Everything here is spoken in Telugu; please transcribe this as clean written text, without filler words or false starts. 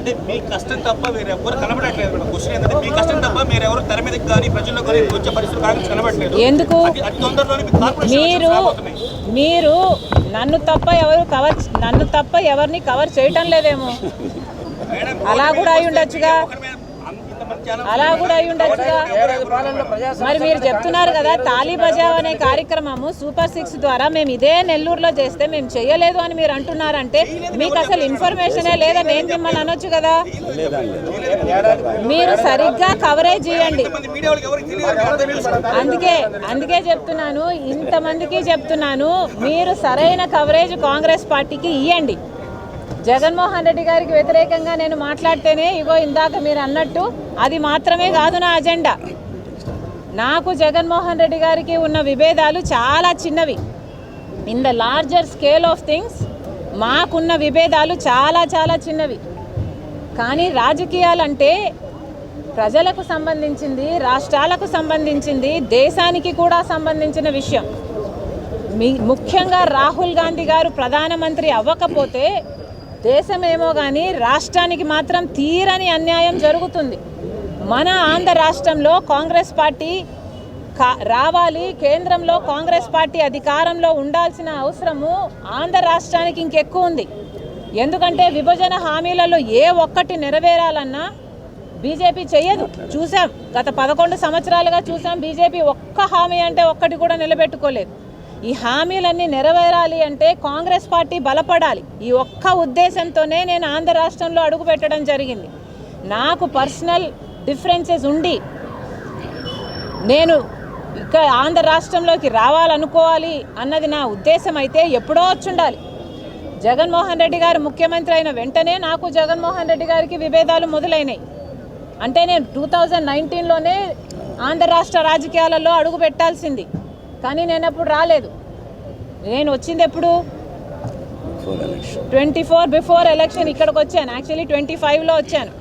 అంటే మీ కష్టం తప్ప వేరెవరు కనబడట్లేదు మేడం. క్వశ్చన్ ఏంటంటే మీ కష్టం తప్ప మీరెవరు తెర మీదకి కానీ ప్రజల్లో కానీ వచ్చే పరిస్థితులు కాంగ్రెస్ కనబడట్లేదు. ఎందుకు మీరు నన్ను తప్ప ఎవరిని కవర్ చేయటం లేదేమో. అలా కూడా అయి ఉండొచ్చుగా. మరి మీరు చెప్తున్నారు కదా తాళీ బజావ్ అనే కార్యక్రమము సూపర్ 6 ద్వారా మేము ఇదే నెల్లూరులో చేస్తే మేము చేయలేదు అని మీరు అంటున్నారంటే మీకు అసలు ఇన్ఫర్మేషనే లేదా? నేను మిమ్మల్ని అనొచ్చు కదా. మీరు సరిగ్గా కవరేజ్ చేయండి. అందుకే చెప్తున్నాను, ఇంతమందికి చెప్తున్నాను, మీరు సరైన కవరేజ్ కాంగ్రెస్ పార్టీకి ఇవ్వండి. జగన్మోహన్ రెడ్డి గారికి వ్యతిరేకంగా నేను మాట్లాడితేనే ఇగో ఇందాక మీరు అన్నట్టు అది మాత్రమే కాదు నా అజెండా. నాకు జగన్మోహన్ రెడ్డి గారికి ఉన్న విభేదాలు చాలా చిన్నవి. In the larger scale of things మాకున్న విభేదాలు చాలా చాలా చిన్నవి. కానీ రాజకీయాలంటే ప్రజలకు సంబంధించింది, రాష్ట్రాలకు సంబంధించింది, దేశానికి కూడా సంబంధించిన విషయం. ముఖ్యంగా రాహుల్ గాంధీ గారు ప్రధానమంత్రి అవ్వకపోతే దేశమేమో కానీ రాష్ట్రానికి మాత్రం తీరని అన్యాయం జరుగుతుంది. మన ఆంధ్ర రాష్ట్రంలో కాంగ్రెస్ పార్టీ రావాలి, కేంద్రంలో కాంగ్రెస్ పార్టీ అధికారంలో ఉండాల్సిన అవసరము ఆంధ్ర రాష్ట్రానికి ఇంకెక్కువ ఉంది. ఎందుకంటే విభజన హామీలలో ఏ ఒక్కటి నెరవేరాలన్నా బీజేపీ చెయ్యదు. చూసాం, గత 11 సంవత్సరాలుగా చూసాం. బీజేపీ ఒక్క హామీ అంటే ఒక్కటి కూడా నిలబెట్టుకోలేదు. ఈ హామీలన్నీ నెరవేరాలి అంటే కాంగ్రెస్ పార్టీ బలపడాలి. ఈ ఒక్క ఉద్దేశంతోనే నేను ఆంధ్ర రాష్ట్రంలో అడుగు పెట్టడం జరిగింది. నాకు పర్సనల్ డిఫరెన్సెస్ ఉండి నేను ఇక్కడ ఆంధ్ర రాష్ట్రంలోకి రావాలనుకోవాలి అన్నది నా ఉద్దేశం అయితే ఎప్పుడో వచ్చుండాలి. జగన్మోహన్ రెడ్డి గారు ముఖ్యమంత్రి అయిన వెంటనే నాకు జగన్మోహన్ రెడ్డి గారికి విభేదాలు మొదలైనాయి. అంటే నేను 2019లోనే ఆంధ్ర రాష్ట్ర రాజకీయాలలో అడుగు పెట్టాల్సింది. కానీ నేను అప్పుడు రాలేదు. నేను వచ్చింది ఎప్పుడు? 24 బిఫోర్ ఎలక్షన్ ఇక్కడికి వచ్చాను. యాక్చువల్లీ 25లో వచ్చాను.